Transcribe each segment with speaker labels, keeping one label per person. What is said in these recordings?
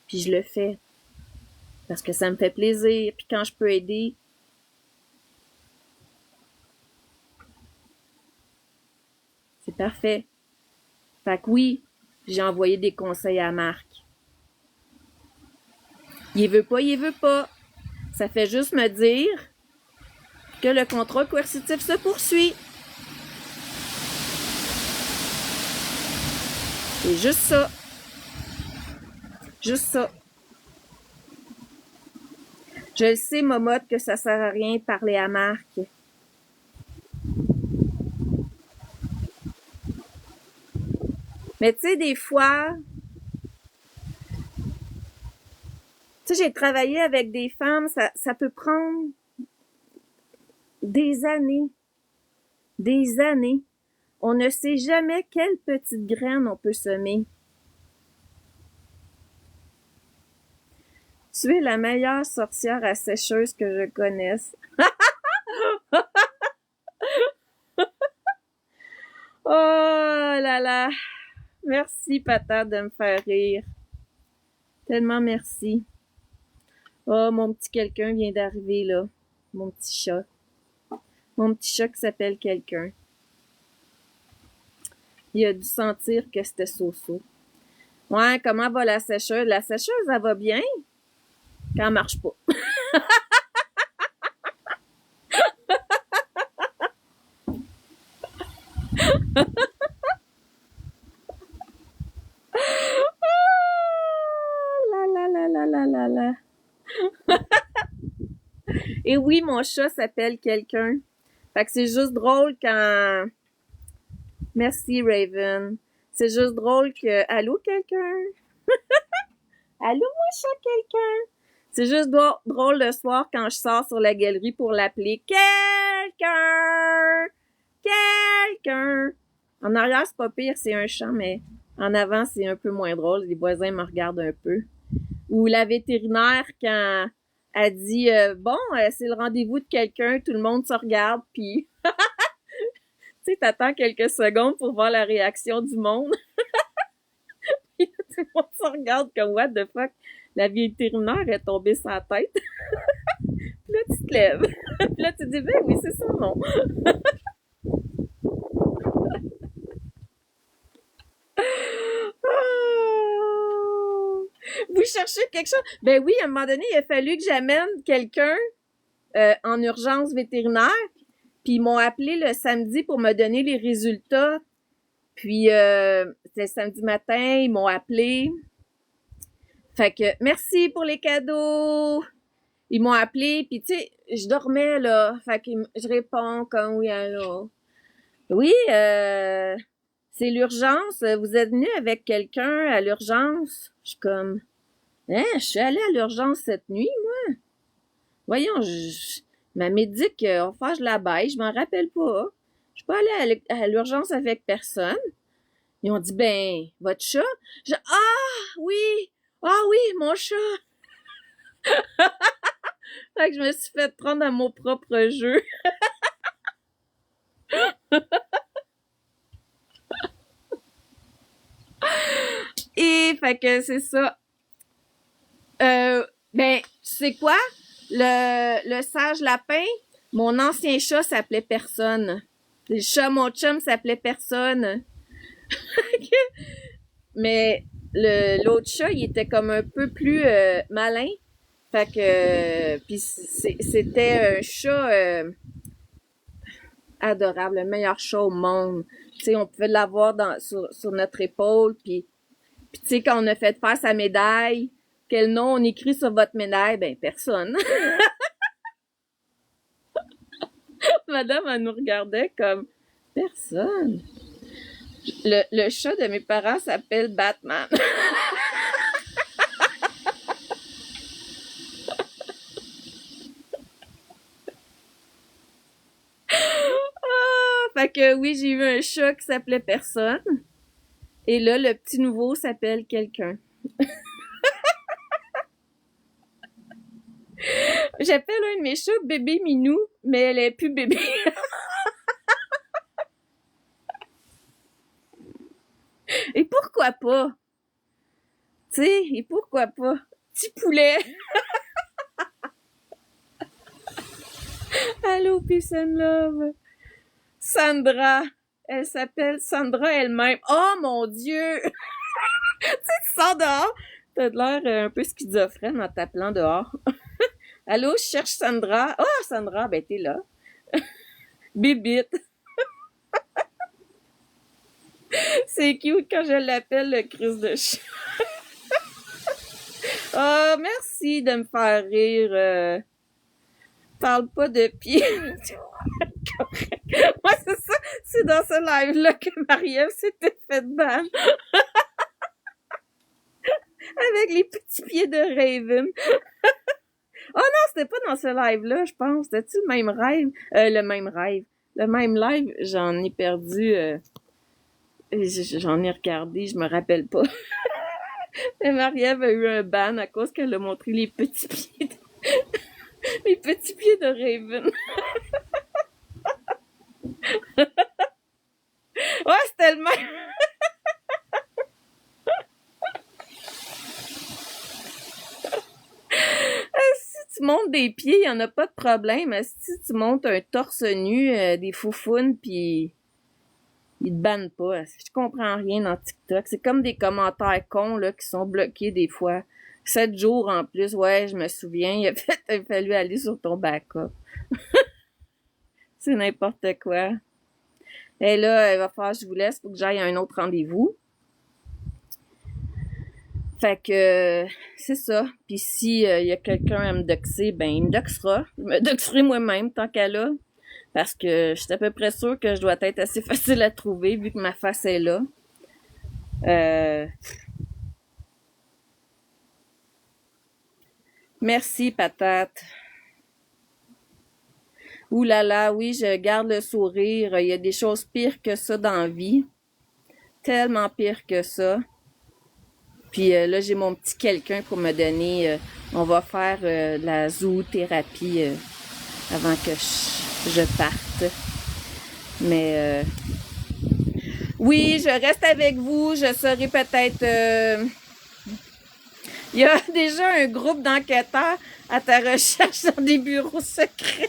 Speaker 1: Puis je le fais parce que ça me fait plaisir. Puis quand je peux aider, c'est parfait. Fait que oui, j'ai envoyé des conseils à Marc. Il veut pas, il veut pas. Ça fait juste me dire que le contrôle coercitif se poursuit. C'est juste ça. Juste ça. Je le sais, Momotte, que ça sert à rien de parler à Marc. Mais tu sais, des fois, tu sais, j'ai travaillé avec des femmes, ça peut prendre des années. Des années. On ne sait jamais quelle petite graine on peut semer. Tu es la meilleure sorcière à sécheuse que je connaisse. Oh là là. Merci, Patate, de me faire rire. Tellement merci. Oh, mon petit quelqu'un vient d'arriver, là. Mon petit chat. Mon petit chat qui s'appelle quelqu'un. Il a dû sentir que c'était so-so. Ouais, comment va la sécheuse? La sécheuse, elle va bien quand elle marche pas. La la la la la la la. Et oui, mon chat s'appelle quelqu'un. Fait que c'est juste drôle quand... Merci, Raven. C'est juste drôle que... Allô, quelqu'un? Allô, mon chat, quelqu'un? C'est juste drôle le soir quand je sors sur la galerie pour l'appeler. Quelqu'un! Quelqu'un! En arrière, c'est pas pire, c'est un chat, mais en avant, c'est un peu moins drôle. Les voisins me regardent un peu. Ou la vétérinaire, quand elle dit bon, c'est le rendez-vous de quelqu'un, tout le monde se regarde, puis tu sais, t'attends quelques secondes pour voir la réaction du monde. Puis tout le monde se regarde comme what the fuck. La vétérinaire est tombée sur la tête. Puis là, tu te lèves. Puis là, tu te dis, ben oui, c'est ça, non. Oh! Vous cherchez quelque chose? Ben oui, à un moment donné, il a fallu que j'amène quelqu'un en urgence vétérinaire. Puis ils m'ont appelé le samedi pour me donner les résultats. Puis c'était samedi matin, ils m'ont appelé. Fait que merci pour les cadeaux. Ils m'ont appelé, puis tu sais, je dormais là. Fait que je réponds comme oui, allô. Oui, c'est l'urgence. Vous êtes venu avec quelqu'un à l'urgence? Je suis comme, hein, je suis allée à l'urgence cette nuit, moi. Voyons, ma médic, enfin, je la baille, je m'en rappelle pas. Je suis pas allée à l'urgence avec personne. Ils ont dit, ben, votre chat? Oui! Ah oui, mon chat! Fait que je me suis fait prendre à mon propre jeu. Et fait que c'est ça. Ben, tu sais quoi? Le sage lapin, mon ancien chat s'appelait Personne. Le chat, mon chum s'appelait Personne. Mais l'autre chat, il était comme un peu plus malin. Fait que puis c'était un chat adorable, le meilleur chat au monde. Tu sais, on pouvait l'avoir sur notre épaule, puis tu sais, quand on a fait faire sa médaille, quel nom on écrit sur votre médaille? Ben, personne. Madame, elle nous regardait comme, personne. Le chat de mes parents s'appelle Batman. Fait que oui, j'ai eu un chat qui s'appelait Personne. Et là, le petit nouveau s'appelle Quelqu'un. J'appelle un de mes chats bébé Minou, mais elle est plus bébé. Et pourquoi pas? Tu sais, et pourquoi pas? Petit poulet. Allô, peace and love. Sandra. Elle s'appelle Sandra elle-même. Oh mon Dieu! Tu sors dehors. T'as de l'air un peu schizophrène en t'appelant dehors. Allô, je cherche Sandra. Oh, Sandra, ben t'es là. Bibite. C'est cute quand je l'appelle le Christ de chien. Oh, merci de me faire rire. Parle pas de pied. Moi, c'est ça. C'est dans ce live-là que Marie-Ève s'était fait ban. Avec les petits pieds de Raven. Oh non, c'était pas dans ce live-là, je pense. C'était-tu le même rêve? Le même rêve. Le même live, j'en ai perdu. J'en ai regardé, je me rappelle pas. Mais Marie-Ève a eu un ban à cause qu'elle a montré les petits pieds les petits pieds de Raven. Ouais, c'était le même. Si tu montes des pieds, il y en a pas de problème. Si tu montes un torse nu, des foufounes, puis ils te bannent pas. Je comprends rien dans TikTok. C'est comme des commentaires cons là qui sont bloqués des fois. 7 jours en plus, ouais, je me souviens. Il a fallu aller sur ton backup. C'est n'importe quoi. Et là, il va falloir que je vous laisse pour que j'aille à un autre rendez-vous. Fait que c'est ça. Puis si y a quelqu'un à me doxer, ben il me doxera. Je me doxerai moi-même tant qu'à là. Parce que je suis à peu près sûre que je dois être assez facile à trouver vu que ma face est là. Merci, patate. Ouh là là, oui, je garde le sourire. Il y a des choses pires que ça dans la vie. Tellement pire que ça. Puis là, j'ai mon petit quelqu'un pour me donner. On va faire la zoothérapie avant que je parte. Mais oui, je reste avec vous. Je serai peut-être... Il y a déjà un groupe d'enquêteurs à ta recherche dans des bureaux secrets.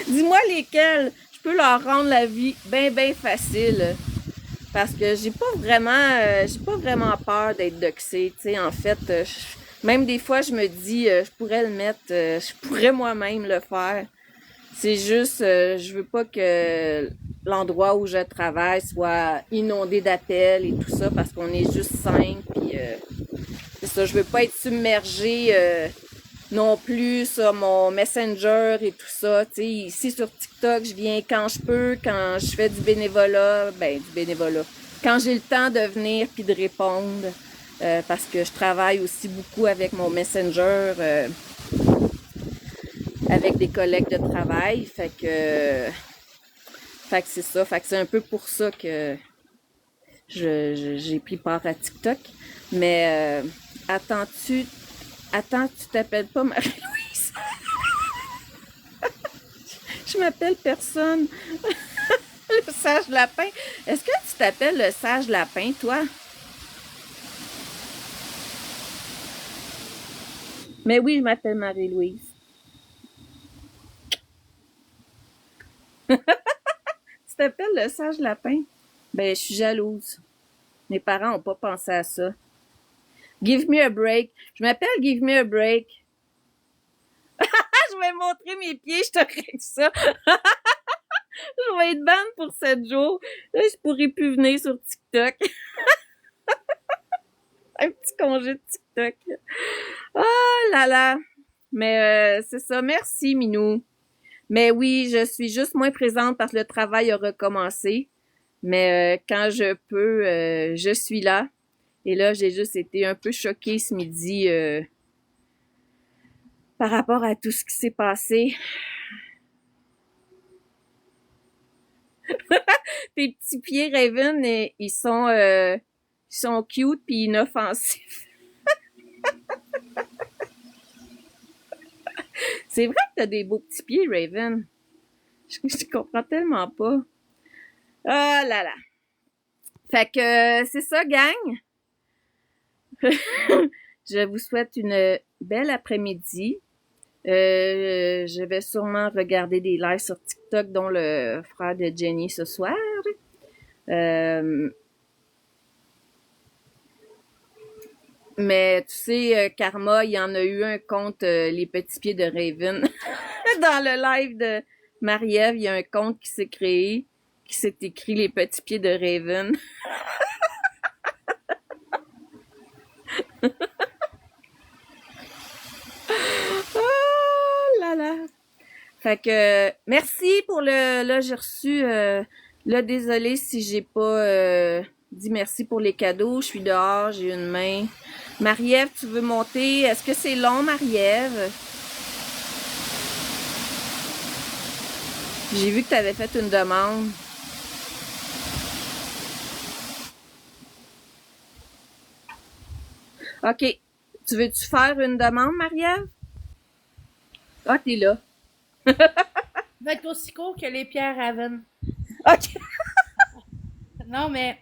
Speaker 1: Dis-moi lesquels. Je peux leur rendre la vie bien facile. Parce que j'ai pas vraiment peur d'être doxée. Tu sais, en fait, même des fois, je me dis, je pourrais le mettre, je pourrais moi-même le faire. C'est juste, je veux pas que l'endroit où je travaille soit inondé d'appels et tout ça parce qu'on est juste 5. Puis c'est ça, je veux pas être submergée non plus sur mon Messenger et tout ça. Tu sais, ici sur TikTok, je viens quand je peux, quand je fais du bénévolat, quand j'ai le temps de venir puis de répondre, parce que je travaille aussi beaucoup avec mon Messenger, avec des collègues de travail. Fait que c'est ça. Fait que c'est un peu pour ça que j'ai pris part à TikTok. Mais attends, tu t'appelles pas Marie-Louise? Je m'appelle personne. Le sage lapin. Est-ce que tu t'appelles le sage lapin, toi? Mais oui, je m'appelle Marie-Louise. Tu t'appelles le sage lapin? Ben, je suis jalouse. Mes parents n'ont pas pensé à ça. Give me a break. Je m'appelle Give me a break. Je vais montrer mes pieds, je te règle ça. Je vais être ban pour 7 jours. Là, je pourrai plus venir sur TikTok. Un petit congé de TikTok. Oh là là. Mais c'est ça. Merci, Minou. Mais oui, je suis juste moins présente parce que le travail a recommencé. Mais quand je peux, je suis là. Et là, j'ai juste été un peu choquée ce midi par rapport à tout ce qui s'est passé. Tes petits pieds, Raven, ils sont cute puis inoffensifs. C'est vrai que t'as des beaux petits pieds, Raven. Je comprends tellement pas. Ah là là. Fait que c'est ça, gang. Je vous souhaite une belle après-midi. Je vais sûrement regarder des lives sur TikTok, dont le frère de Jenny ce soir. Euh, mais tu sais, Karma, il y en a eu un compte Les Petits Pieds de Raven. Dans le live de Marie-Ève, il y a un compte qui s'est créé, qui s'est écrit Les Petits Pieds de Raven. Oh là là! Fait que merci pour le. Là, j'ai reçu. Là, désolé si j'ai pas dit merci pour les cadeaux. Je suis dehors, j'ai une main. Marie-Ève, tu veux monter? Est-ce que c'est long, Marie-Ève? J'ai vu que tu avais fait une demande. OK. Tu veux-tu faire une demande, Marie-Ève? Ah, t'es là.
Speaker 2: Va être aussi court que les pierres Raven.
Speaker 1: OK.
Speaker 2: Non, mais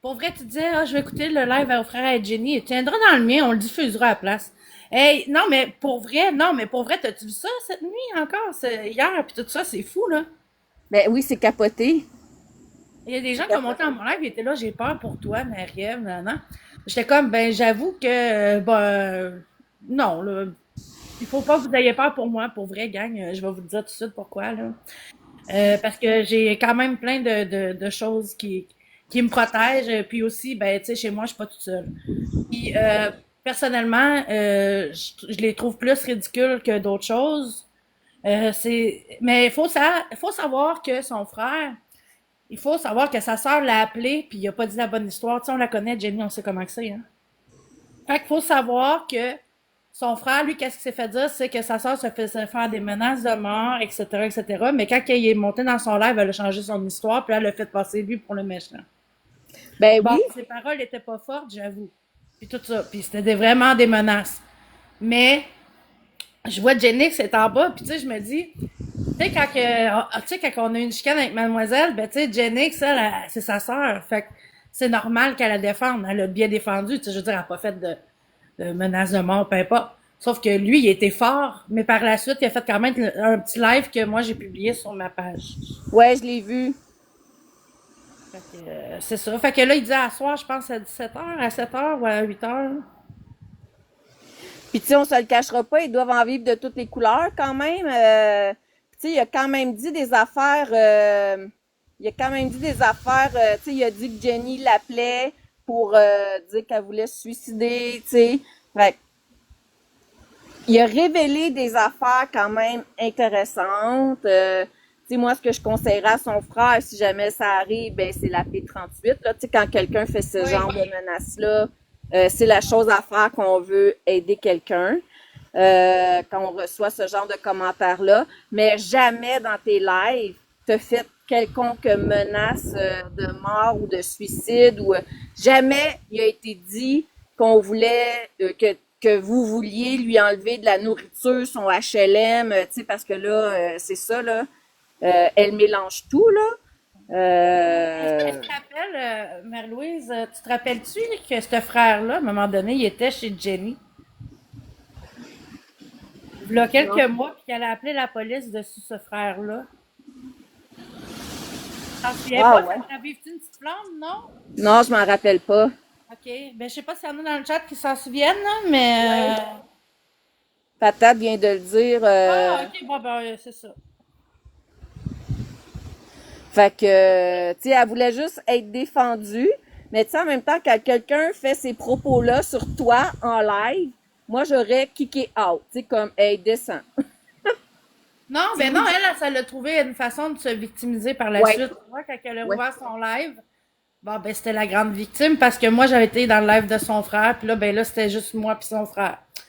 Speaker 2: pour vrai, tu disais, ah, je vais écouter le live au frère et Jenny. Tu viendras dans le mien, on le diffusera à la place. Hey, non, mais pour vrai, t'as-tu vu ça cette nuit encore? Hier, puis tout ça, c'est fou, là.
Speaker 1: Ben oui, c'est capoté.
Speaker 2: Il y a des gens qui ont monté en mon live, ils étaient là, j'ai peur pour toi, Marie-Ève, non. J'étais comme, ben, j'avoue que, non, là, il faut pas que vous ayez peur pour moi, pour vrai, gang. Je vais vous dire tout de suite pourquoi, là. Parce que j'ai quand même plein de choses qui me protègent. Puis aussi, ben, tu sais, chez moi, je suis pas toute seule. Puis, personnellement, je les trouve plus ridicules que d'autres choses. Mais faut savoir que son frère, il faut savoir que sa sœur l'a appelé, puis il a pas dit la bonne histoire. Tu sais, on la connaît, Jenny, on sait comment que c'est, hein. Fait qu'il faut savoir que son frère, lui, qu'est-ce qu'il s'est fait dire, c'est que sa sœur se faisait faire des menaces de mort, etc., etc. Mais quand il est monté dans son live, elle a changé son histoire, puis elle a fait passer lui pour le méchant.
Speaker 1: Ben
Speaker 2: Bon,
Speaker 1: oui.
Speaker 2: ses paroles étaient pas fortes, j'avoue. Puis tout ça. Puis c'était vraiment des menaces. Mais je vois Jenny, c'est en bas, puis tu sais, je me dis, tu sais, quand on a une chicane avec mademoiselle, ben tu sais, Jenny, c'est sa sœur. Fait que c'est normal qu'elle la défende. Elle a bien défendu. Tu sais, je veux dire, elle n'a pas fait de menaces de mort, peu importe. Sauf que lui, il était fort, mais par la suite, il a fait quand même un petit live que moi, j'ai publié sur ma page.
Speaker 1: Ouais, je l'ai vu.
Speaker 2: Fait que, c'est ça. Fait que là, il dit à soir, je pense à 17h, à 7h ou à 8h.
Speaker 1: Puis tu sais, on se le cachera pas, ils doivent en vivre de toutes les couleurs quand même. Tu sais, il a quand même dit des affaires. Il a quand même dit des affaires. Tu sais, il a dit que Jenny l'appelait pour dire qu'elle voulait se suicider. Tu sais, fait que il a révélé des affaires quand même intéressantes. Tu sais, moi, ce que je conseillerais à son frère, si jamais ça arrive, ben c'est la P38. Là, tu sais, quand quelqu'un fait ce
Speaker 2: Oui.
Speaker 1: genre de menace-là, c'est la chose à faire qu'on veut aider quelqu'un. Quand on reçoit ce genre de commentaires-là. Mais jamais dans tes lives, te fait quelconque menace de mort ou de suicide ou jamais il a été dit qu'on voulait que vous vouliez lui enlever de la nourriture, son HLM, tu sais, parce que là, c'est ça, là. Elle mélange tout, là.
Speaker 2: Est-ce que tu te rappelles, Mère-Louise, tu te rappelles-tu que ce frère-là, à un moment donné, il était chez Jenny? Il y a
Speaker 1: Non.
Speaker 2: quelques mois, puis qu'elle a appelé la police dessus ce frère-là. T'en souviens
Speaker 1: Ah
Speaker 2: pas? Ça
Speaker 1: ouais.
Speaker 2: t'a vécu une petite flamme, non?
Speaker 1: Non, je m'en rappelle pas.
Speaker 2: OK. Ben, je sais pas s'il y en a dans le chat qui s'en souviennent, là, mais...
Speaker 1: Ouais. Patate vient de le dire.
Speaker 2: Ah, OK, bon, ben, c'est ça.
Speaker 1: Fait que, tu sais, elle voulait juste être défendue. Mais tu sais, en même temps, quand quelqu'un fait ces propos-là sur toi en live, moi, j'aurais kické out. Tu sais, comme, hey, descends.
Speaker 2: Non,
Speaker 1: Tu sais,
Speaker 2: ben non,
Speaker 1: oui.
Speaker 2: elle a trouvé une façon de se victimiser par la
Speaker 1: Ouais.
Speaker 2: suite. Moi, quand elle a
Speaker 1: Ouais.
Speaker 2: ouvert son live, bon, ben, c'était la grande victime parce que moi, j'avais été dans le live de son frère, puis là, ben là, c'était juste moi puis son frère. Tu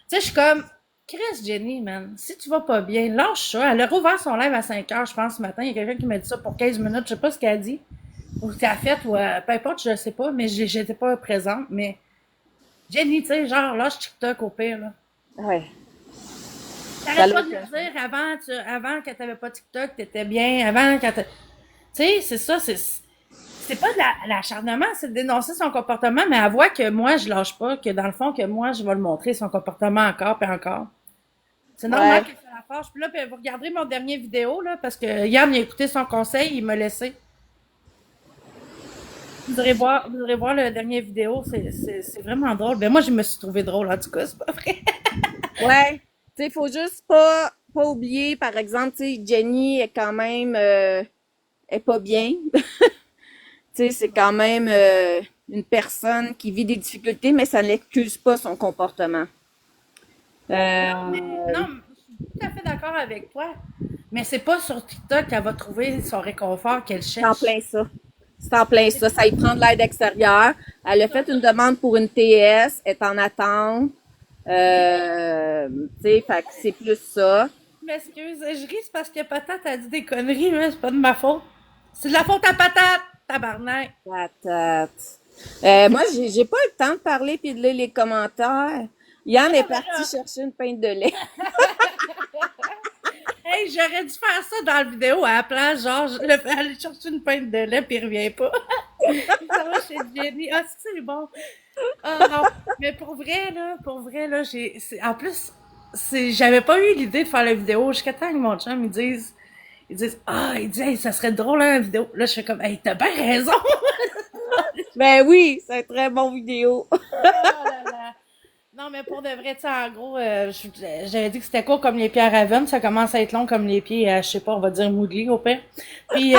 Speaker 2: sais, je suis comme, Chris Jenny, man, si tu vas pas bien, lâche ça. Elle a rouvert son live à 5h, je pense, ce matin. Il y a quelqu'un qui m'a dit ça pour 15 minutes. Je sais pas ce qu'elle a dit. Ou ce qu'elle a fait, ou peu importe, je sais pas, mais j'étais pas présente. Mais Jenny, tu sais, genre, lâche TikTok au pire, là.
Speaker 1: Ouais. Ça
Speaker 2: T'arrêtes
Speaker 1: l'a
Speaker 2: pas de
Speaker 1: été.
Speaker 2: me dire avant que t'avais pas TikTok, t'étais bien. Avant, quand tu sais, c'est ça, c'est pas de l'acharnement, c'est de dénoncer son comportement, mais elle voit que moi, je lâche pas, que dans le fond, que moi, je vais le montrer, son comportement encore et encore. C'est normal
Speaker 1: Ouais.
Speaker 2: que ça la fâche. Puis là, vous regarderez mon dernier vidéo, là, parce que Yann, il a écouté son conseil, il m'a laissé. Vous irez voir le dernier vidéo, c'est vraiment drôle. Ben, moi, je me suis trouvé drôle, en tout cas, c'est pas vrai.
Speaker 1: Ouais. Tu sais, faut juste pas oublier, par exemple, tu sais, Jenny est quand même, est pas bien. Tu sais, c'est quand même une personne qui vit des difficultés, mais ça n'excuse pas son comportement.
Speaker 2: Non, je suis tout à fait d'accord avec toi. Mais c'est pas sur TikTok qu'elle va trouver son réconfort qu'elle
Speaker 1: C'est en
Speaker 2: cherche.
Speaker 1: plein ça. C'est en plein ça. Ça y prend de l'aide extérieure. Elle a fait une demande pour une TS, est en attente. Tu sais, fait que c'est plus ça.
Speaker 2: Je m'excuse, je ris c'est parce que Patate a dit des conneries, mais c'est pas de ma faute. C'est de la faute à Patate, tabarnak.
Speaker 1: Patate. Moi, j'ai pas eu le temps de parler puis de lire les commentaires. Yann est
Speaker 2: Ah, ben
Speaker 1: parti
Speaker 2: là,
Speaker 1: chercher une pinte de lait.
Speaker 2: hey, j'aurais dû faire ça dans la vidéo à la place, genre, je le fais aller chercher une pinte de lait puis il revient pas. Ça va chez Jenny. Ah, c'est bon. Ah non, mais pour vrai, là, en plus, j'avais pas eu l'idée de faire la vidéo jusqu'à temps que mon chum, ils disent, hey, ça serait drôle, hein, la vidéo. Là, je fais comme, hey, t'as bien raison.
Speaker 1: Ben oui, c'est un très bon vidéo.
Speaker 2: Oh là là. Non, mais pour de vrai, tu sais, en gros, j'avais dit que c'était court comme les pieds à Raven, ça commence à être long comme les pieds à, je sais pas, on va dire Moodley au pire. Puis,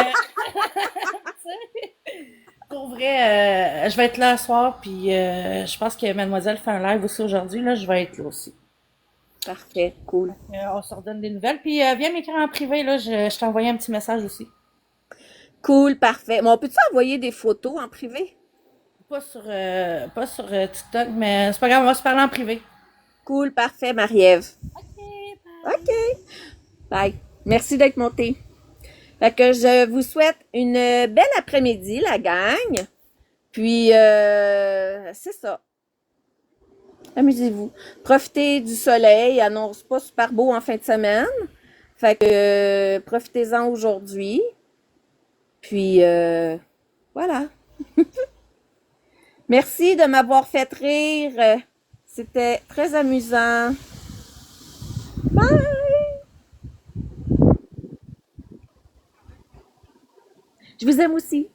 Speaker 2: pour vrai, je vais être là ce soir, puis je pense que Mademoiselle fait un live aussi aujourd'hui, là, je vais être là aussi.
Speaker 1: Parfait, cool.
Speaker 2: On se redonne des nouvelles, puis viens m'écrire en privé, là, je t'ai envoyé un petit message aussi.
Speaker 1: Cool, parfait. Bon, peux-tu envoyer des photos en privé?
Speaker 2: Pas sur TikTok, mais c'est pas grave, on va se parler en privé.
Speaker 1: Cool, parfait, Marie-Ève.
Speaker 2: Ok,
Speaker 1: OK.
Speaker 2: bye.
Speaker 1: Bye. Merci d'être montée. Fait que je vous souhaite une belle après-midi, la gang. Puis, c'est ça. Amusez-vous. Profitez du soleil. Il annonce pas super beau en fin de semaine. Fait que profitez-en aujourd'hui. Puis, voilà. Merci de m'avoir fait rire. C'était très amusant. Bye! Je vous aime aussi.